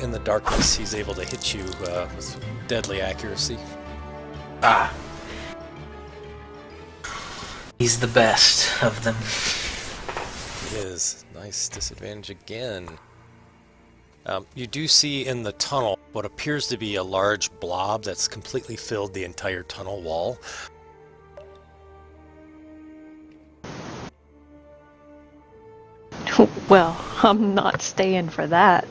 in the darkness, he's able to hit you with deadly accuracy. Ah. He's the best of them. He is. Nice disadvantage again. You do see in the tunnel what appears to be a large blob that's completely filled the entire tunnel wall. Well, I'm not staying for that.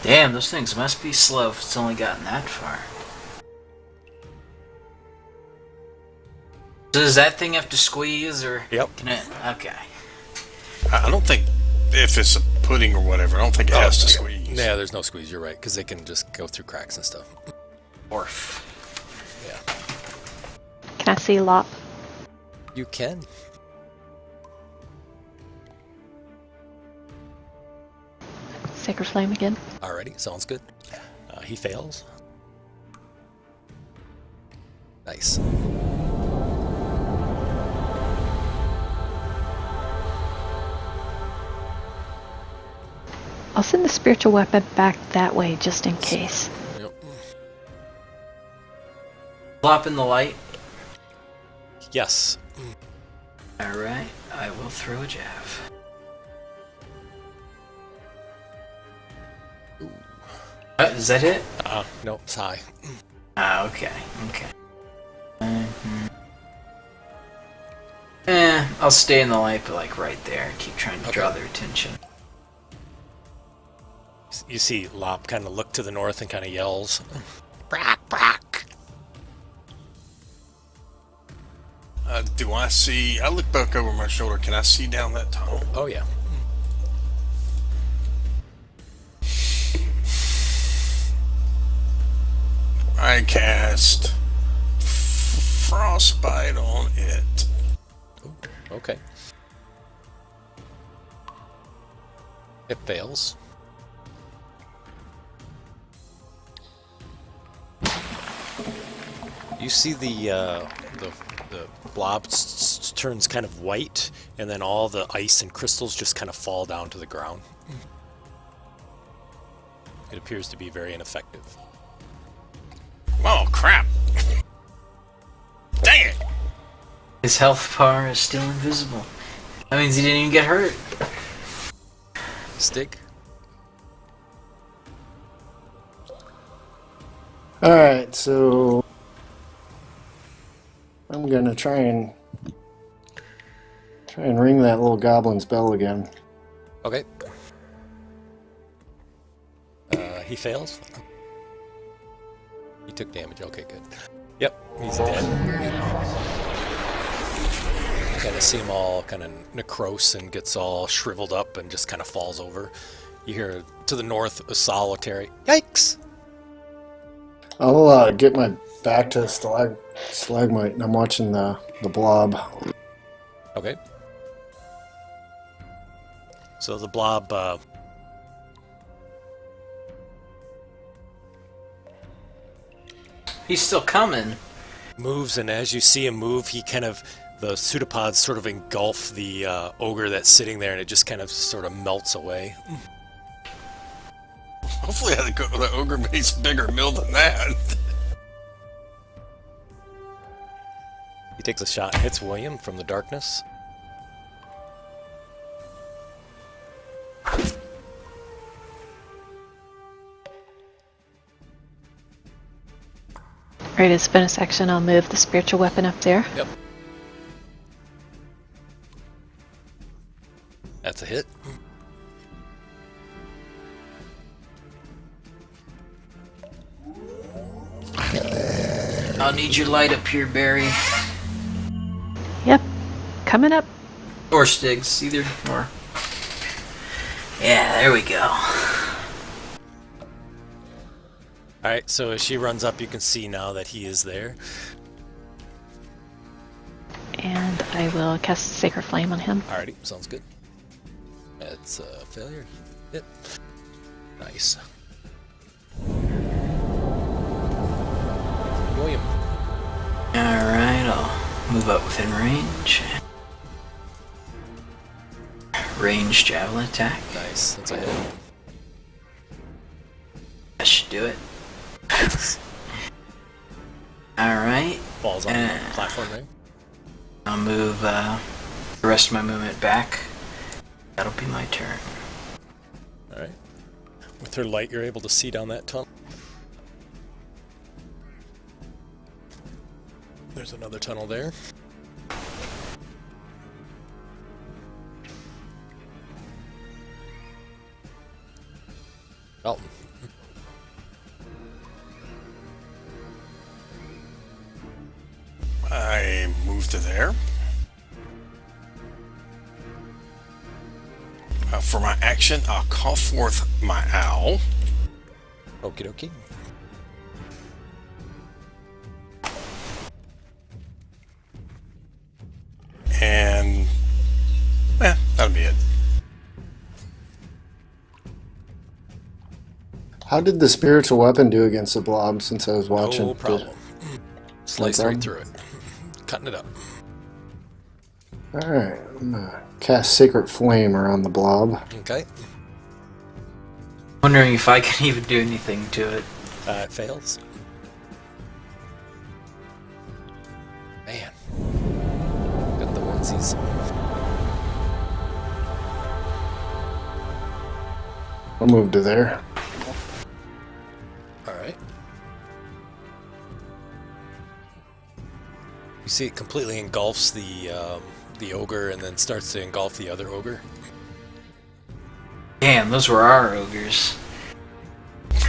Damn, those things must be slow if it's only gotten that far. So does that thing have to squeeze, or Yep. can it? Okay. I don't think if it's a pudding or whatever, I don't think it has to squeeze. Yeah, there's no squeeze, you're right, because they can just go through cracks and stuff. Orf. Yeah. Can I see Lop? You can. Sacred Flame again. Alrighty, sounds good. He fails. Nice. I'll send the spiritual weapon back that way just in case. Yep. Flop in the light. Yes. Alright, I will throw a jav. Is that it? Nope, it's high. Ah, okay, okay. I'll stay in the light, but like right there. Keep trying to draw their attention. You see Lop kind of look to the north and kind of yells, "Brack, brack!" Do I see? I look back over my shoulder. Can I see down that tunnel? Oh yeah. I cast frostbite on it. Ooh, okay. It fails. You see the blob turns kind of white, and then all the ice and crystals just kind of fall down to the ground. It appears to be very ineffective. Oh crap! Dang it! His health bar is still invisible. That means he didn't even get hurt. Stig? Alright, so I'm gonna try and ring that little goblin's bell again. Okay. He fails. He took damage. Okay, good. Yep, he's dead. Kind of see him all kind of necrose and gets all shriveled up and just kind of falls over. You hear to the north a solitary yikes. I'll get my back to the stalagmite, and I'm watching the blob. Okay. So the blob He's still coming. moves, and as you see him move, he kind of, the pseudopods sort of engulf the ogre that's sitting there, and it just kind of sort of melts away. Hopefully the ogre makes a bigger meal than that. He takes a shot and hits William from the darkness. Right, as bonus action, I'll move the spiritual weapon up there. Yep. That's a hit. I'll need your light up here, Barry. Yep, coming up. Or Stiggs, either or. Yeah, there we go. Alright, so as she runs up, you can see now that he is there. And I will cast Sacred Flame on him. Alrighty, sounds good. That's a failure. Hit. Nice. William. Alright, I'll move up within range. Range javelin attack. Nice. That's a hit. That should do it. Alright. Falls on the platform there. I'll move the rest of my movement back. That'll be my turn. Alright. With her light, you're able to see down that tunnel. There's another tunnel there. Dalton. I move to there. For my action, I'll call forth my owl. Okie dokie. And that'll be it. How did the spiritual weapon do against the blob since I was watching? No problem. Slice No right problem? through it. Cutting it up. Alright, I'm gonna cast Sacred Flame around the blob. Okay. Wondering if I can even do anything to it. It fails. Man. Got the onesies. I'll move to there. Alright. You see it completely engulfs the ogre and then starts to engulf the other ogre. Damn, those were our ogres.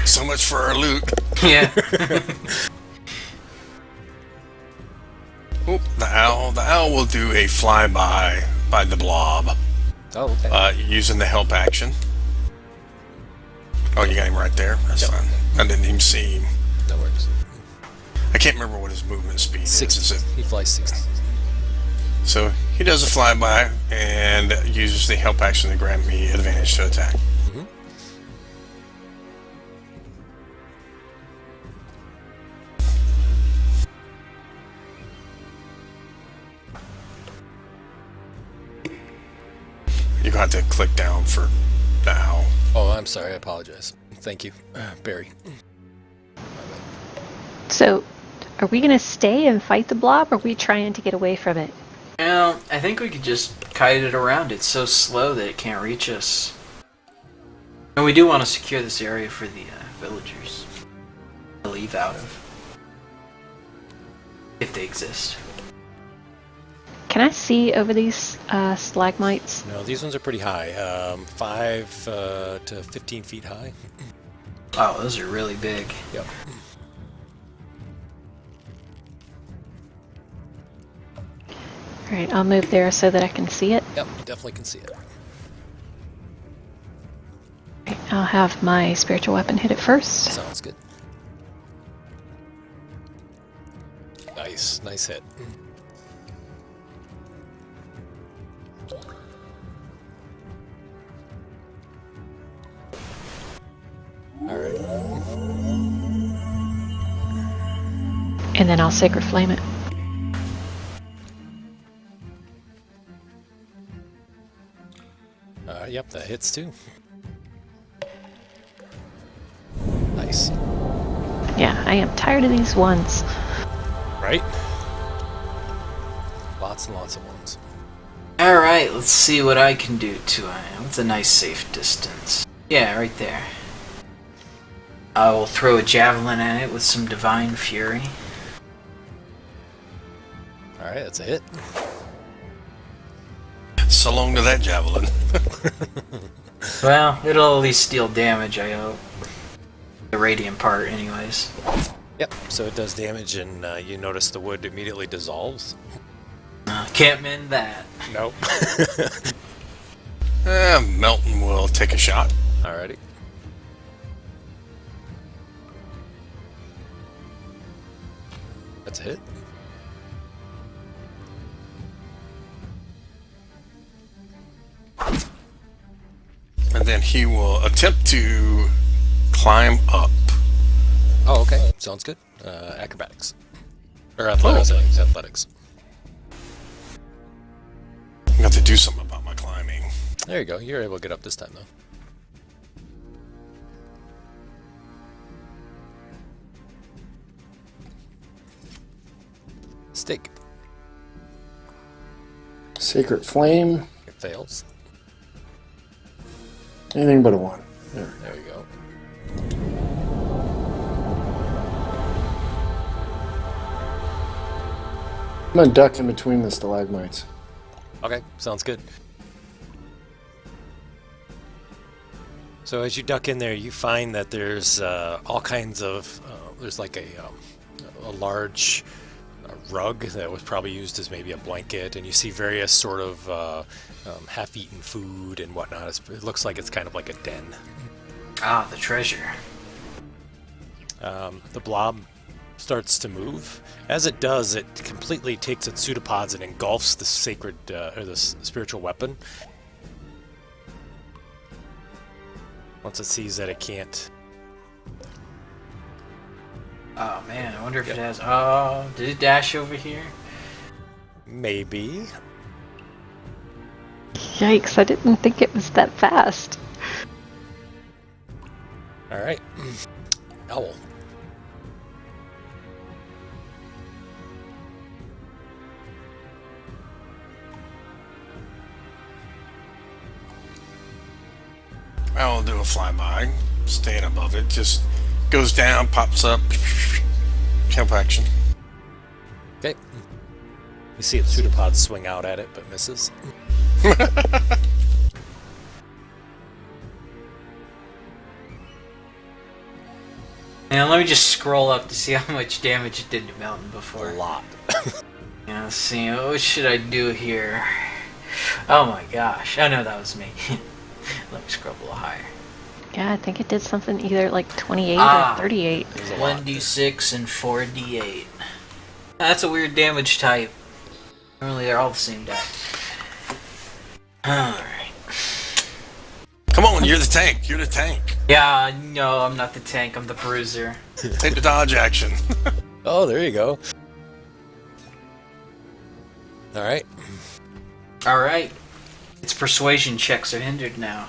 So much for our loot. Yeah. Oh, the owl. The owl will do a flyby by the blob Oh, okay. using the help action. Oh, you got him right there. That's Yep. fine. I didn't even see him. That works. I can't remember what his movement speed is. 60. Is it? He flies 60. So he does a flyby and uses the help action to grant me advantage to attack. Mhm. You got to click down for the owl. Oh, I'm sorry. I apologize. Thank you, Barry. So, are we going to stay and fight the blob, or are we trying to get away from it? Well, I think we could just kite it around. It's so slow that it can't reach us. And we do want to secure this area for the villagers to leave out of. If they exist. Can I see over these stalagmites? No, these ones are pretty high. 5 to 15 feet high. Oh, those are really big. Yep. Alright, I'll move there so that I can see it. Yep, you definitely can see it. Right, I'll have my spiritual weapon hit it first. Sounds good. Nice, nice hit. Alright. And then I'll Sacred Flame it. Yep, that hits too. Nice. Yeah, I am tired of these ones. Right? Lots and lots of ones. Alright, let's see what I can do to him. What's a nice safe distance? Yeah, right there. I will throw a javelin at it with some divine fury. Alright, that's a hit. So long to that javelin. Well, it'll at least deal damage, I hope. The radiant part, anyways. Yep, so it does damage and you notice the wood immediately dissolves. Can't mend that. Nope. Melton will take a shot. Alrighty. That's a hit. And then he will attempt to climb up. Oh, okay. Sounds good. Acrobatics. Or athletics, I think. Athletics. I got to do something about my climbing. There you go. You're able to get up this time, though. Stick. Sacred Flame. It fails. Anything but a 1. There. There you go. I'm gonna duck in between the stalagmites. Okay, sounds good. So as you duck in there, you find that there's all kinds of there's like a large rug that was probably used as maybe a blanket, and you see various sort of half-eaten food and whatnot. It looks like it's kind of like a den. Ah, the treasure. The blob starts to move. As it does, it completely takes its pseudopods and engulfs the sacred or the spiritual weapon. Once it sees that it can't. Oh man, I wonder if it has. Oh, did it dash over here? Maybe. Yikes, I didn't think it was that fast. Alright. Owl. I'll do a flyby, staying above it. Just goes down, pops up, help action. Okay. You see its pseudopods swing out at it, but misses. And let me just scroll up to see how much damage it did to Mountain A before. lot. Yeah, let's see. What should I do here? Oh my gosh. Oh no, that was me. Let me scroll a little higher. Yeah, I think it did something either like 28 Ah. or 38. There's a lot. 1d6 and 4d8. That's a weird damage type. Normally they're all the same die. Alright. Come on, you're the tank. You're the tank. Yeah, no, I'm not the tank, I'm the bruiser. Take the dodge action. Oh, there you go. Alright. Alright. Its persuasion checks are hindered now.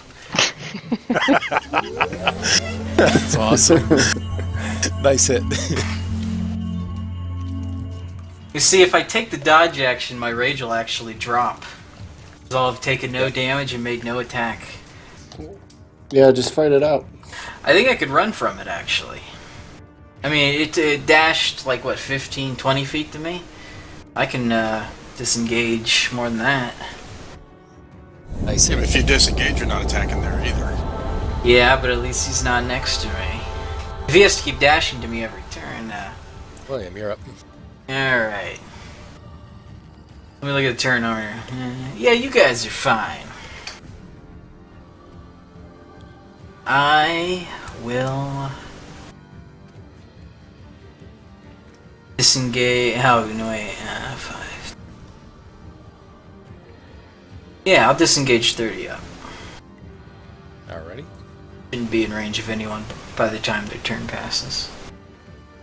That's awesome. Nice hit. You see, if I take the dodge action, my rage will actually drop. 'Cause I'll have taken no damage and made no attack. Yeah, just fight it out. I think I could run from it, actually. I mean, it dashed, like, what, 15, 20 feet to me? I can disengage more than that. Nice Yeah, but hit. if you disengage, you're not attacking there either. Yeah, but at least he's not next to me. If he has to keep dashing to me every turn, William, you're up. Alright. Let me look at the turn order. Yeah, you guys are fine. I will disengage. How no wait, 5. Yeah, I'll disengage 30 up. Alrighty. Shouldn't be in range of anyone by the time their turn passes.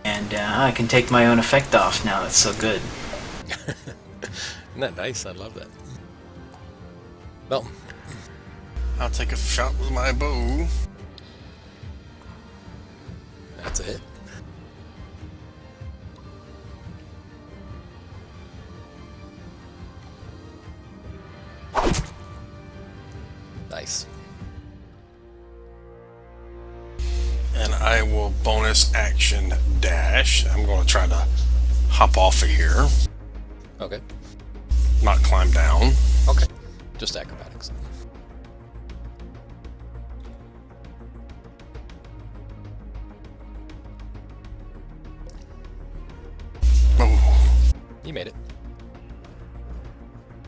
And I can take my own effect off now. That's so good. Isn't that nice? I love that. Well, I'll take a shot with my bow. that's a hit. Nice. And I will bonus action dash. I'm going to try to hop off of here, Okay. not climb down. Okay. Just acrobatics. Oh, You made it.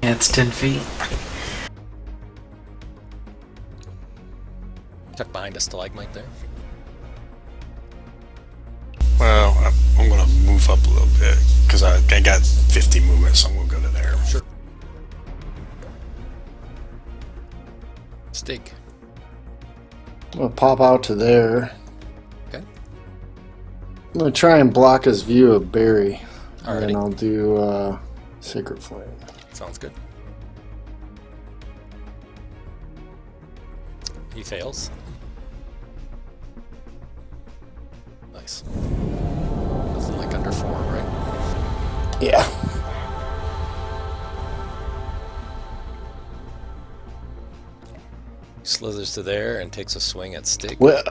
Yeah, it's 10 feet. Tuck behind a stalagmite there. well, I'm going to move up a little bit because I got 50 movement, so I'm going to go to there. Sure. Stig. I'm gonna pop out to there. Okay. I'm gonna try and block his view of Barry. And Alrighty. then I'll do Sacred Flame. Sounds good. he fails. Nice. Nothing like under 4, right? Yeah. He slithers to there and takes a swing at Stig. Well,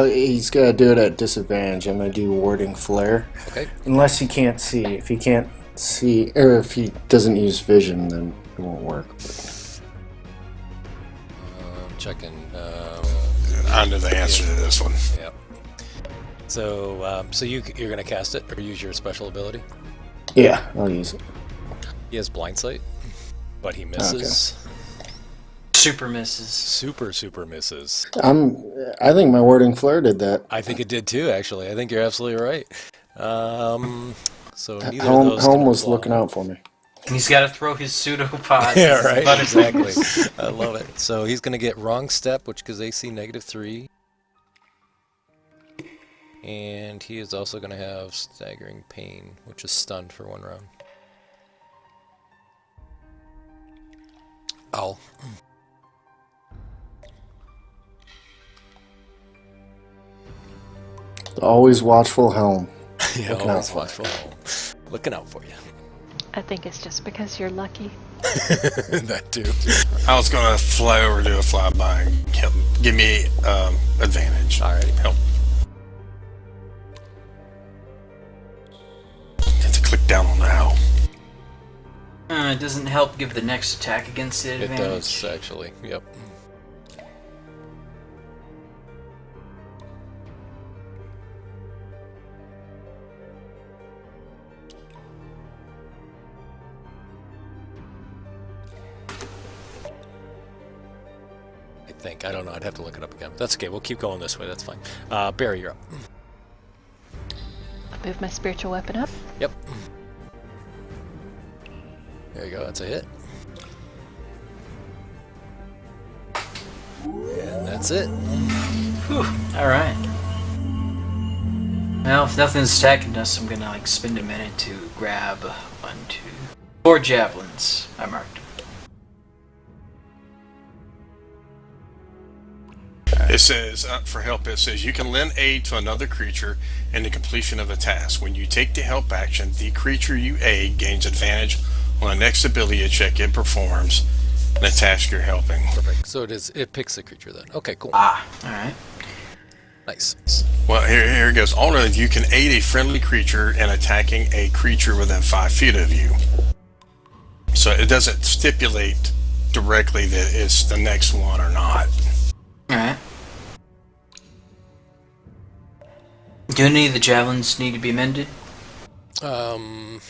he's got to do it at disadvantage. I'm going to do warding flare. Okay. Unless he can't see. If he can't see, or if he doesn't use vision, then it won't work. Checking. I know the answer to this one. Yeah. So, you're gonna cast it or use your special ability? Yeah, I'll use it. He has blind sight, but he misses. Super misses. Super misses. I think my warding flare did that. I think it did too. Actually, I think you're absolutely right. So neither of Helm those gonna was blow. looking out for me. And he's got to throw his pseudopod. Yeah, right. Exactly. I love it. So he's gonna get wrong step, which gives AC -3. And he is also going to have staggering pain, which is stunned for 1 round. Ow. Always watchful Helm. Yeah, Looking out always for you. watchful. Looking out for you. I think it's just because you're lucky. That too. I was going to fly over, do a flyby, and give me advantage. Alrighty. Help. Have to click down on now. It doesn't help give the next attack against it It advantage. does, actually. Yep. I think. I don't know. I'd have to look it up again. That's okay. We'll keep going this way. That's fine. Barry, you're up. I'll move my spiritual weapon up. Yep. There you go. That's a hit. And that's it. Whew. Alright. Well, if nothing's attacking us, I'm gonna spend a minute to grab 1, 2, 4 javelins. I marked them. It says, for help, it says, you can lend aid to another creature in the completion of a task. When you take the help action, the creature you aid gains advantage on the next ability check it performs in the task you're helping. Perfect. So it picks the creature then. Okay, cool. Alright. Nice. Well, here it goes. Alternately, you can aid a friendly creature in attacking a creature within 5 feet of you. So it doesn't stipulate directly that it's the next one or not. Alright. Do any of the javelins need to be mended? No.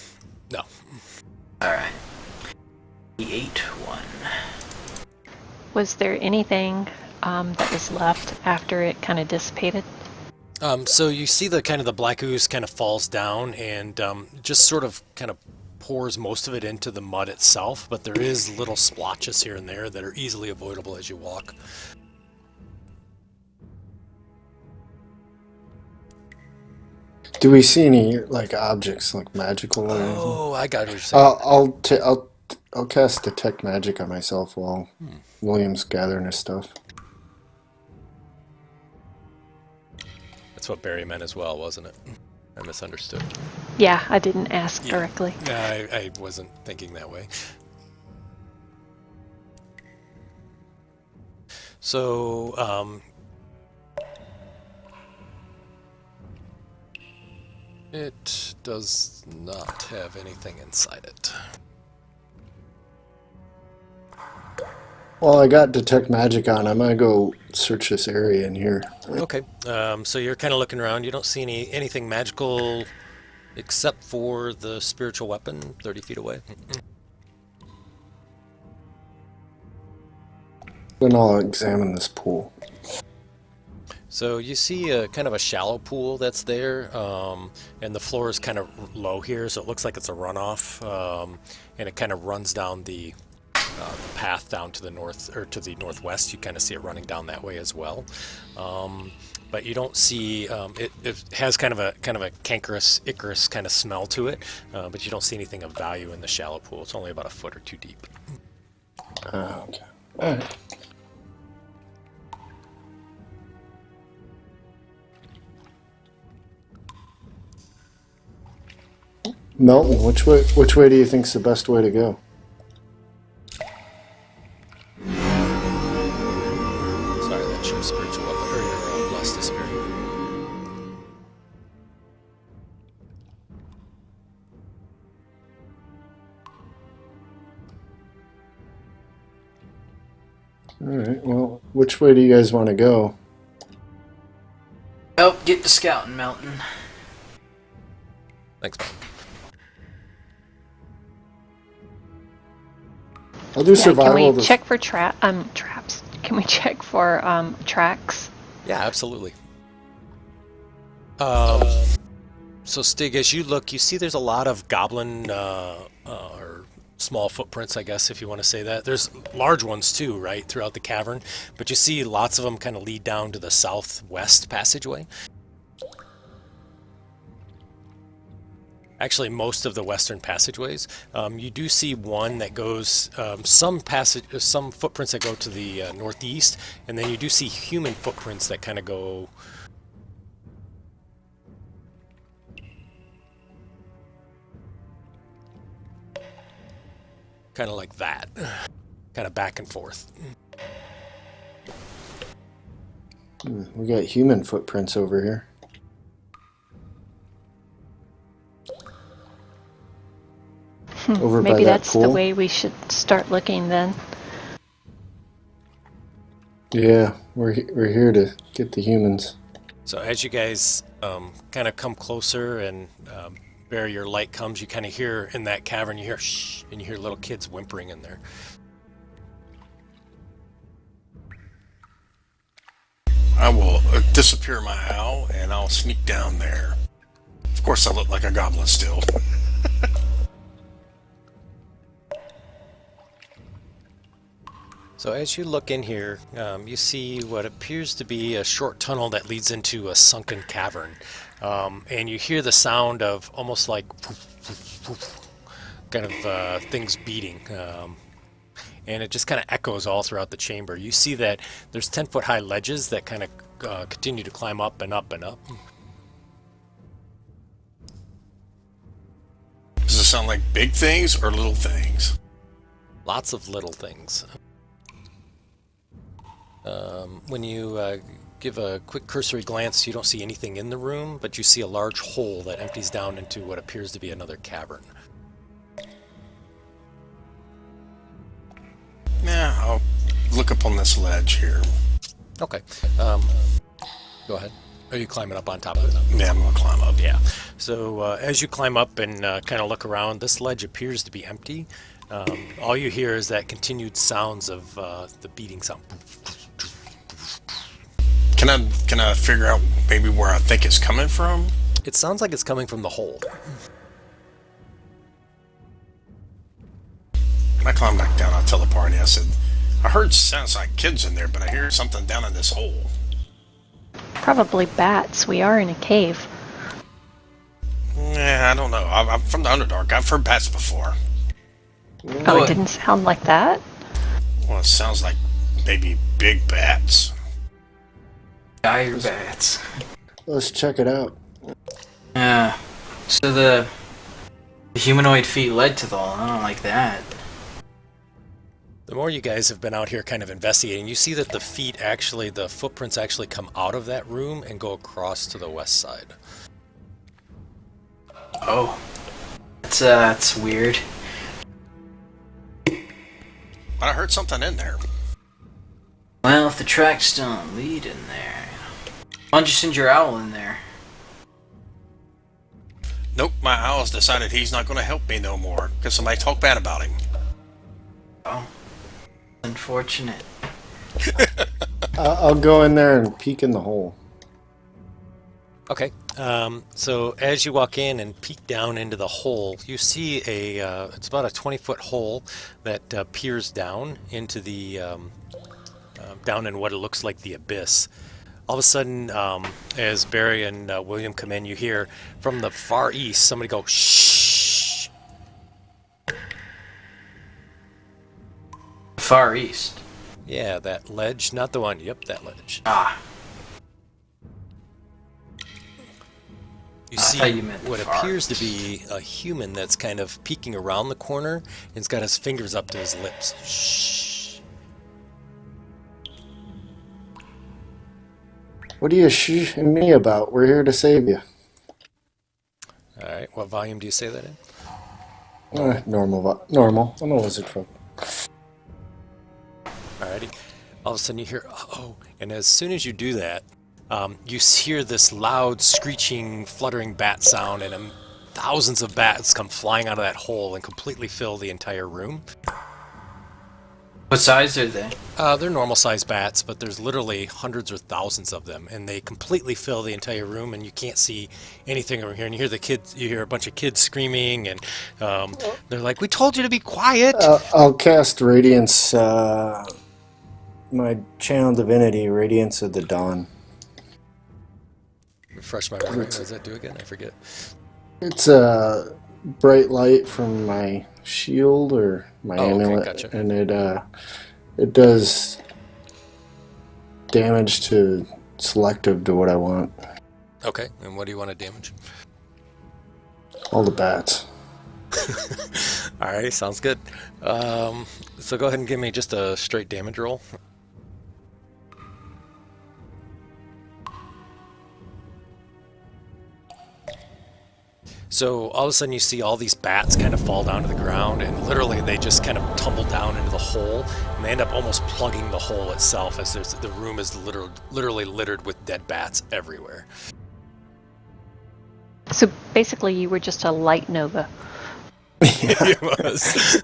Alright. E8, 1. Was there anything that was left after it kind of dissipated? So you see the kind of the black ooze kind of falls down and just sort of kind of pours most of it into the mud itself, but there is little splotches here and there that are easily avoidable as you walk. Do we see any like objects, like magical or anything? Oh, I got what you're saying. I'll cast detect magic on myself while William's gathering his stuff. That's what Barry meant as well, wasn't it? I misunderstood. Yeah, I didn't ask Yeah. directly. I wasn't thinking that way. So, it does not have anything inside it. Well, I got detect magic on. I'm gonna go search this area in here. Okay, so you're kind of looking around. You don't see anything magical except for the spiritual weapon 30 feet away. Then I'll examine this pool. So you see a kind of a shallow pool that's there, and the floor is kind of low here, so it looks like it's a runoff, and it kind of runs down the path down to the north or to the northwest. You kind of see it running down that way as well, but you don't see it has kind of a cankerous Icarus kind of smell to it, but you don't see anything of value in the shallow pool. It's only about a foot or two deep. Okay. All right. Melton, which way do you think's the best way to go? Sorry, that's your spiritual weapon, or your blessed spirit. Alright, well, which way do you guys want to go? Oh, get to scouting, Melton. Thanks, man. I'll do Yeah, survival. can we this- check for traps? Can we check for tracks? Yeah, absolutely. So Stig, as you look, you see there's a lot of goblin or small footprints, I guess, if you want to say that. There's large ones too, right, throughout the cavern, but you see lots of them kind of lead down to the southwest passageway. Actually, most of the western passageways. You do see one that goes some footprints that go to the northeast, and then you do see human footprints that kind of go. Kind of like that, kind of back and forth. We got human footprints over here. Over by Maybe that that's pool. the way we should start looking then. Yeah, we're here to get the humans. So as you guys kind of come closer and Barry, your light comes, you kind of hear in that cavern, you hear shh, and you hear little kids whimpering in there. I will disappear my owl and I'll sneak down there. Of course, I look like a goblin still. So as you look in here, you see what appears to be a short tunnel that leads into a sunken cavern. And you hear the sound of almost like kind of things beating. And it just kind of echoes all throughout the chamber. You see that there's 10-foot high ledges that kind of continue to climb up and up and up. Does it sound like big things or little things? Lots of little things. When you give a quick cursory glance, you don't see anything in the room, but you see a large hole that empties down into what appears to be another cavern. Yeah, I'll look up on this ledge here. Okay. Go ahead. Are you climbing up on top of it? Yeah, I'm gonna climb up. Yeah. So as you climb up and kind of look around, this ledge appears to be empty. All you hear is that continued sounds of the beating sound. Can I figure out maybe where I think it's coming from? It sounds like it's coming from the hole. When I climb back down, I tell the party, I said, I heard sounds like kids in there, but I hear something down in this hole. Probably bats. We are in a cave. Yeah, I don't know. I'm from the Underdark. I've heard bats before. Oh, it didn't sound like that? Well, it sounds like maybe big bats. Dire bats. Let's check it out. So the humanoid feet led to the hole. I don't like that. The more you guys have been out here kind of investigating, you see that the footprints actually come out of that room and go across to the west side. Oh. That's weird. But I heard something in there. Well, if the tracks don't lead in there... Why don't you send your owl in there? Nope, my owl's decided he's not going to help me no more because somebody talked bad about him. Oh. Unfortunate. I'll go in there and peek in the hole. Okay. So as you walk in and peek down into the hole, you see it's about a 20-foot hole that peers down into the down in what it looks like the abyss. All of a sudden, as Barry and William come in, you hear from the far east somebody go, shh. Far east. Yeah, that ledge, not the one. Yep, that ledge. Ah. You I see thought you meant the what far. appears to be a human that's kind of peeking around the corner and he's got his fingers up to his lips. Shh. What are you shooting me about? We're here to save you. All right, what volume do you say that in? Normal. I'm a lizard folk. Alrighty. All of a sudden you hear, oh, and as soon as you do that, you hear this loud, screeching, fluttering bat sound, and thousands of bats come flying out of that hole and completely fill the entire room. What size are they? They're normal-sized bats, but there's literally hundreds or thousands of them, and they completely fill the entire room, and you can't see anything over here. And you hear a bunch of kids screaming, and they're like, "We told you to be quiet." I'll cast Radiance, my channel divinity, Radiance of the Dawn. Refresh my memory. What does that do again? I forget. It's a bright light from my shield or my amulet, gotcha. and it does damage to selective to what I want. Okay, and what do you want to damage? All the bats. Alright, sounds good. So go ahead and give me just a straight damage roll. So all of a sudden you see all these bats kind of fall down to the ground, and literally they just kind of tumble down into the hole, and they end up almost plugging the hole itself, as the room is literally littered with dead bats everywhere. So basically, you were just a light nova. It was.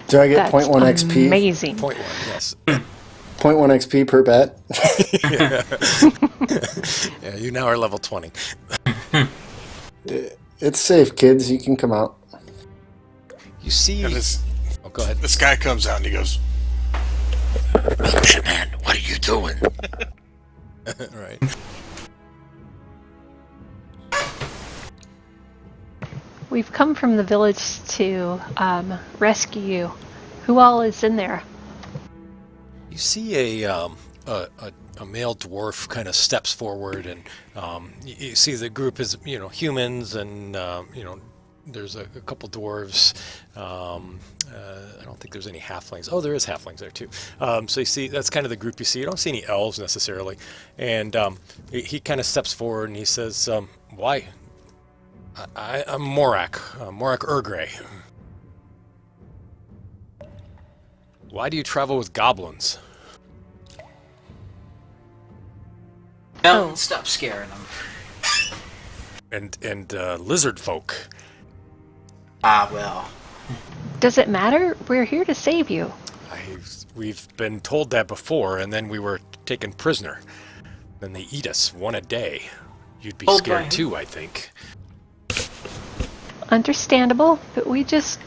Do I get That's 0.1 XP? amazing. 0.1, yes. 0.1 XP per bat? Yeah, you now are level 20. It's safe, kids. You can come out. You see... And Oh, go ahead. this guy comes out and he goes, Batman, what are you doing? Right. We've come from the village to rescue you. Who all is in there? You see a male dwarf kind of steps forward, and you see the group is humans, and there's a couple dwarves. I don't think there's any halflings. Oh, there is halflings there too. So you see that's kind of the group you see. You don't see any elves necessarily, and he kind of steps forward and he says, "Why? I'm Morak Urgrey. Why do you travel with goblins?" No, stop scaring them. And lizard folk. Ah, well. Does it matter? We're here to save you. We've been told that before, and then we were taken prisoner. Then they eat us one a day. You'd be Hold scared my- too, I think. Understandable, but we just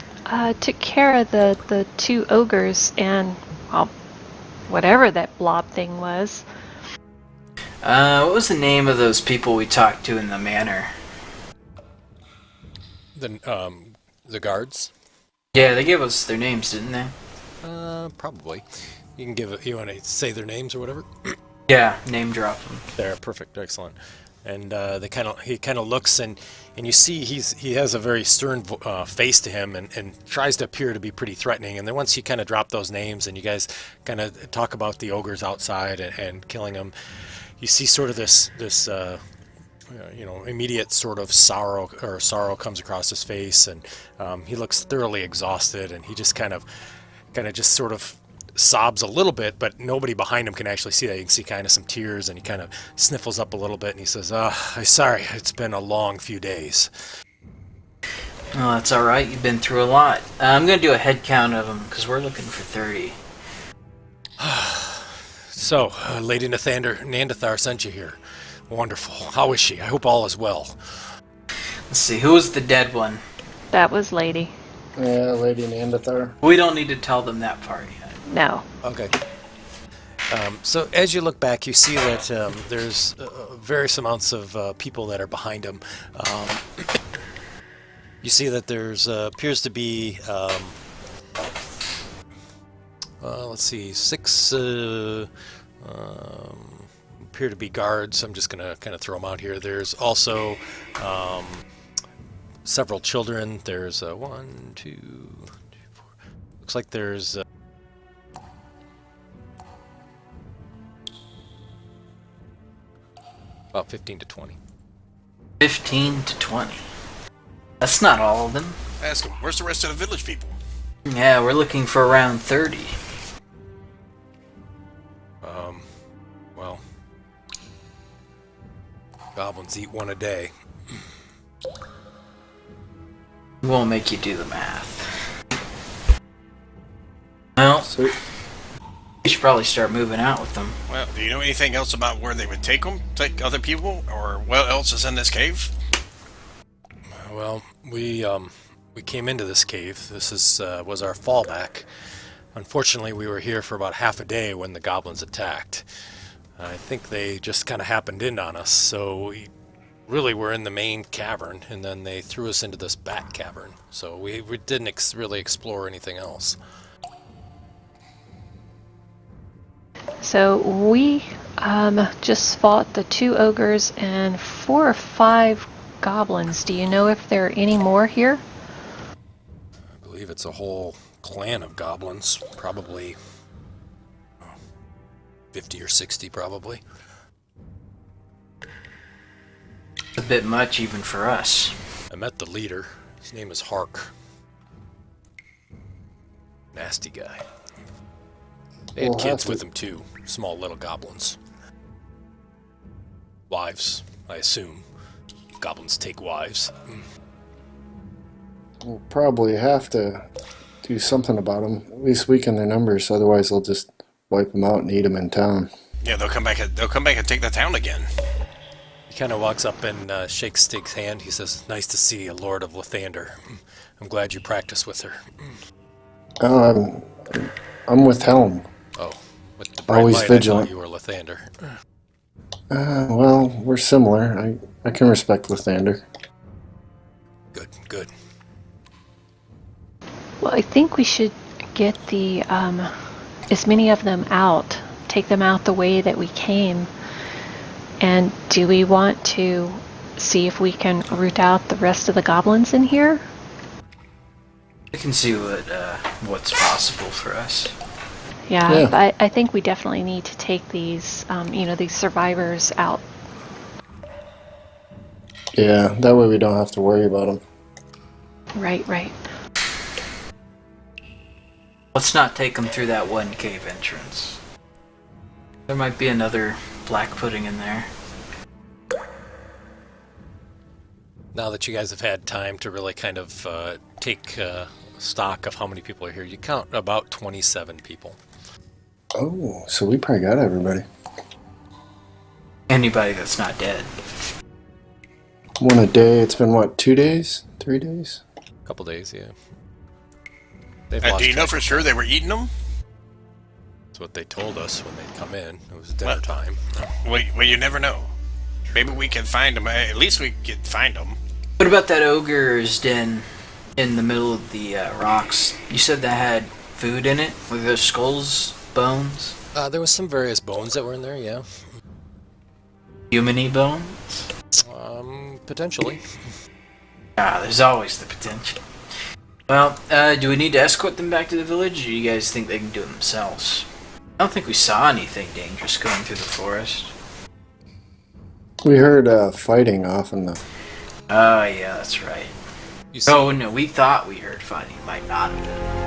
took care of the two ogres and, well, whatever that blob thing was. What was the name of those people we talked to in the manor? The guards. Yeah, they gave us their names, didn't they? Probably. You can give it. You want to say their names or whatever. Yeah, name drop them. There, perfect, excellent. And he kind of looks, and you see he has a very stern face to him, and tries to appear to be pretty threatening. And then once you kind of drop those names, and you guys kind of talk about the ogres outside and killing them, you see sort of this immediate sort of sorrow comes across his face, and he looks thoroughly exhausted, and he just kind of just sort of sobs a little bit, but nobody behind him can actually see that. You can see kind of some tears, and he kind of sniffles up a little bit, and he says, I'm sorry, it's been a long few days. Oh, that's alright, you've been through a lot. I'm gonna do a head count of them, because we're looking for 30. So, Lady Nandathar sent you here. Wonderful. How is she? I hope all is well. Let's see, who was the dead one? That was Lady. Yeah, Lady Nandathar. We don't need to tell them that part yet. No. Okay. So as you look back, you see that there's various amounts of people that are behind him. You see that there's appears to be let's see, 6 appear to be guards. I'm just going to kind of throw them out here. There's also several children. There's 1, 2, 3, 4. Looks like there's about 15 to 20. 15 to 20. That's not all of them. Ask him, where's the rest of the village people? Yeah, we're looking for around 30. Well, goblins eat one a day. We won't make you do the math. Well, So, we should probably start moving out with them. Well, do you know anything else about where they would take them? Take other people? Or what else is in this cave? Well, we came into this cave. This was our fallback. Unfortunately, we were here for about half a day when the goblins attacked. I think they just kind of happened in on us, so we really were in the main cavern, and then they threw us into this bat cavern. So we didn't really explore anything else. So we just fought the 2 ogres and 4 or 5 goblins. Do you know if there are any more here? I believe it's a whole clan of goblins, probably 50 or 60 probably. A bit much even for us. I met the leader. His name is Hark. Nasty guy. They had We'll kids have with to- him too, small little goblins. Wives, I assume. Goblins take wives. we'll probably have to do something about them. At least weaken their numbers. Otherwise, they'll just wipe them out and eat them in town. Yeah, they'll come back and take the town again. He kind of walks up and shakes Stig's hand. He says, "Nice to see you, Lord of Lathander. I'm glad you practice with her." Oh, I'm with Helm. Oh, with the bright Always light, vigilant. I thought you were Lathander. Well, we're similar. I can respect Lathander. Good, good. Well, I think we should get the as many of them out, take them out the way that we came. And do we want to see if we can root out the rest of the goblins in here? We can see what's possible for us. Yeah, but I think we definitely need to take these, these survivors out. Yeah, that way we don't have to worry about them. Right, right. Let's not take them through that one cave entrance. There might be another black pudding in there. Now that you guys have had time to really kind of take stock of how many people are here, you count about 27 people. Oh, so we probably got everybody. Anybody that's not dead. One a day. It's been what, 2 days? 3 days? A couple days, yeah. They've Do lost you know track for of sure time. they were eating them? That's what they told us when they'd come in. It was dinner What? time. Well, you never know. Maybe we can find them. At least we could find them. What about that ogre's den in the middle of the rocks? You said that had food in it? Were there skulls, bones? There was some various bones that were in there, yeah. Human-y bones? Potentially. There's always the potential. Well, do we need to escort them back to the village, or do you guys think they can do it themselves? I don't think we saw anything dangerous going through the forest. We heard fighting off in the... Oh, yeah, that's right. You see, Oh, no, we thought we heard fighting. Might not have been.